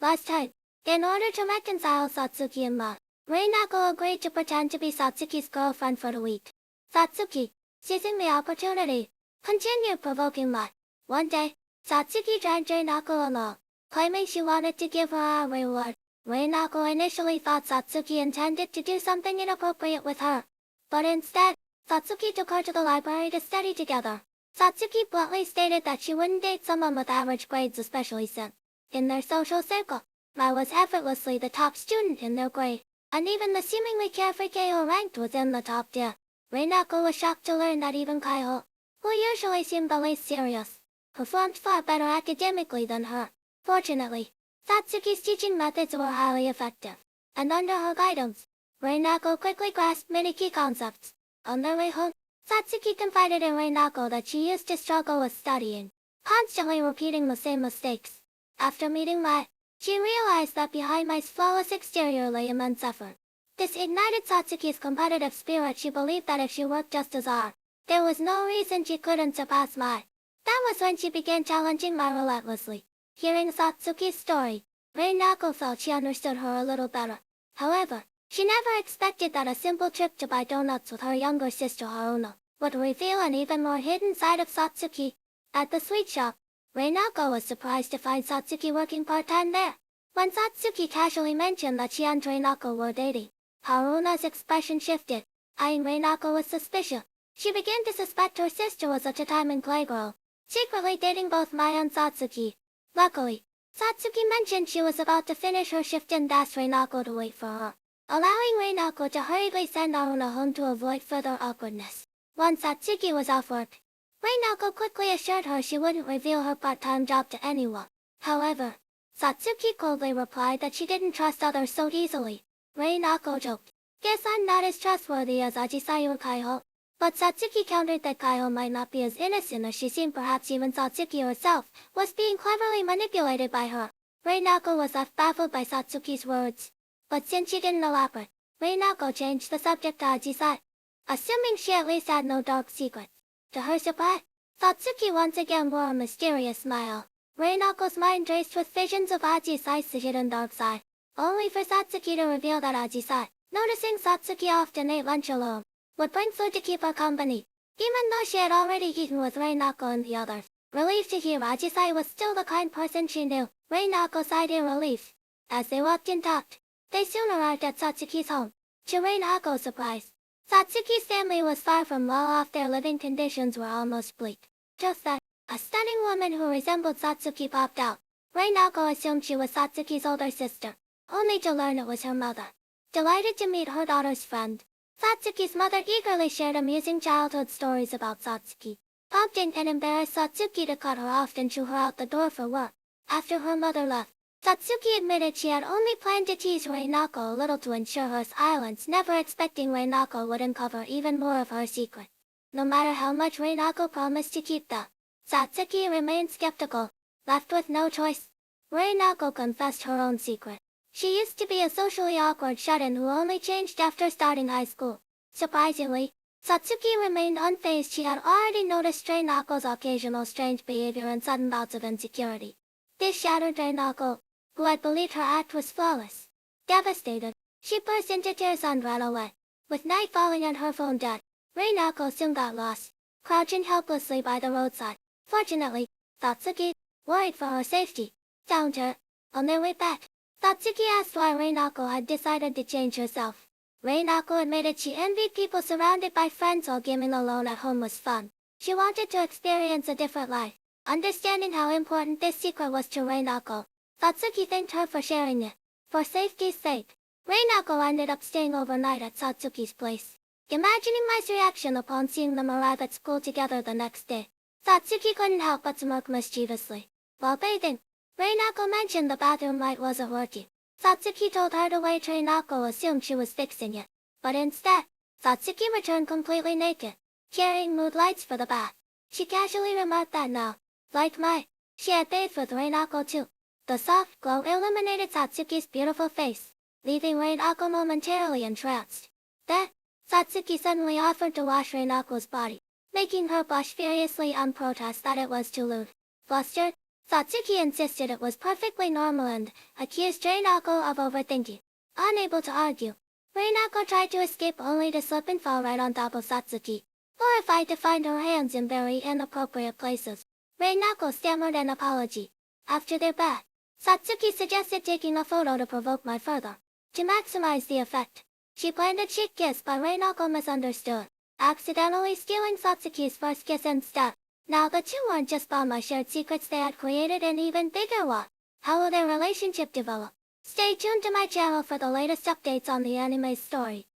Last time, in order to reconcile Satsuki and Ma, Reinako agreed to pretend to be Satsuki's girlfriend for the week. Satsuki, seizing the opportunity, continued provoking Ma. One day, Satsuki dragged Reinako along, claiming she wanted to give her a reward. Reinako initially thought Satsuki intended to do something inappropriate with her. But instead, Satsuki took her to the library to study together. Satsuki bluntly stated that she wouldn't date someone with average grades, especially since, in their social circle, Mai was effortlessly the top student in their grade, and even the seemingly carefree Keiho ranked within the top tier. Reinako was shocked to learn that even Keiho, who usually seemed the least serious, performed far better academically than her. Fortunately, Satsuki's teaching methods were highly effective, and under her guidance, Reinako quickly grasped many key concepts. On their way home, Satsuki confided in Reinako that she used to struggle with studying, constantly repeating the same mistakes. After meeting Mai, she realized that behind Mai's flawless exterior lay immense effort. This ignited Satsuki's competitive spirit. She believed that if she worked just as hard, there was no reason she couldn't surpass Mai. That was when she began challenging Mai relentlessly. Hearing Satsuki's story, Reinako felt she understood her a little better. However, she never expected that a simple trip to buy donuts with her younger sister Haruna would reveal an even more hidden side of Satsuki. At the sweet shop, Reinako was surprised to find Satsuki working part-time there. When Satsuki casually mentioned that she and Reinako were dating, Haruna's expression shifted, eyeing Reinako with suspicion. She began to suspect her sister was a two-timing playgirl, secretly dating both Mai and Satsuki. Luckily, Satsuki mentioned she was about to finish her shift and asked Reinako to wait for her, allowing Reinako to hurriedly send Haruna home to avoid further awkwardness. Once Satsuki was off work, Reinako quickly assured her she wouldn't reveal her part-time job to anyone. However, Satsuki coldly replied that she didn't trust others so easily. Reinako joked, "Guess I'm not as trustworthy as Ajisayu or Kaiho." But Satsuki countered that Kaiho might not be as innocent as she seemed. Perhaps even Satsuki herself was being cleverly manipulated by her. Reinako was left baffled by Satsuki's words. But since she didn't elaborate, Reinako changed the subject to Ajisai, assuming she at least had no dark secrets. To her surprise, Satsuki once again wore a mysterious smile. Reinako's mind raced with visions of Ajisai's hidden dark side, only for Satsuki to reveal that Ajisai, noticing Satsuki often ate lunch alone, would bring food to keep her company, even though she had already eaten with Reinako and the others. Relieved to hear Ajisai was still the kind person she knew, Reinako sighed in relief. As they walked and talked, they soon arrived at Satsuki's home. To Reinako's surprise, Satsuki's family was far from well off. Their living conditions were almost bleak. Just then, a stunning woman who resembled Satsuki popped out. Reinako assumed she was Satsuki's older sister, only to learn it was her mother. Delighted to meet her daughter's friend, Satsuki's mother eagerly shared amusing childhood stories about Satsuki, prompting and embarrassed Satsuki to cut her off and shoo her out the door for work. After her mother left, Satsuki admitted she had only planned to tease Reinako a little to ensure her silence, never expecting Reinako would uncover even more of her secret. No matter how much Reinako promised to keep them, Satsuki remained skeptical. Left with no choice, Reinako confessed her own secret. She used to be a socially awkward shut-in who only changed after starting high school. Surprisingly, Satsuki remained unfazed. She had already noticed Reinako's occasional strange behavior and sudden bouts of insecurity. This shattered Reinako, who had believed her act was flawless. Devastated, she burst into tears and ran away. With night falling and her phone dead, Reinako soon got lost, crouching helplessly by the roadside. Fortunately, Satsuki, worried for her safety, found her. On their way back, Satsuki asked why Reinako had decided to change herself. Reinako admitted she envied people surrounded by friends while gaming alone at home was fun. She wanted to experience a different life. Understanding how important this secret was to Reinako, Satsuki thanked her for sharing it. For safety's sake, Reinako ended up staying overnight at Satsuki's place. Imagining Mai's reaction upon seeing them arrive at school together the next day, Satsuki couldn't help but smirk mischievously. While bathing, Reinako mentioned the bathroom light wasn't working. Satsuki told her to wait. Reinako assumed she was fixing it, but instead, Satsuki returned completely naked, carrying mood lights for the bath. She casually remarked that now, like Mai, she had bathed with Reinako too. The soft glow illuminated Satsuki's beautiful face, leaving Reinako momentarily entranced. Then, Satsuki suddenly offered to wash Reinako's body, making her blush furiously and protest that it was too lewd. Flustered, Satsuki insisted it was perfectly normal and accused Reinako of overthinking. Unable to argue, Reinako tried to escape only to slip and fall right on top of Satsuki, horrified to find her hands in very inappropriate places. Reinako stammered an apology. After their bath, Satsuki suggested taking a photo to provoke my further. To maximize the effect, she planned a cheek kiss but Reinako misunderstood, accidentally stealing Satsuki's first kiss instead. Now the two weren't just Bama shared secrets, they had created an even bigger one. How will their relationship develop? Stay tuned to my channel for the latest updates on the anime story.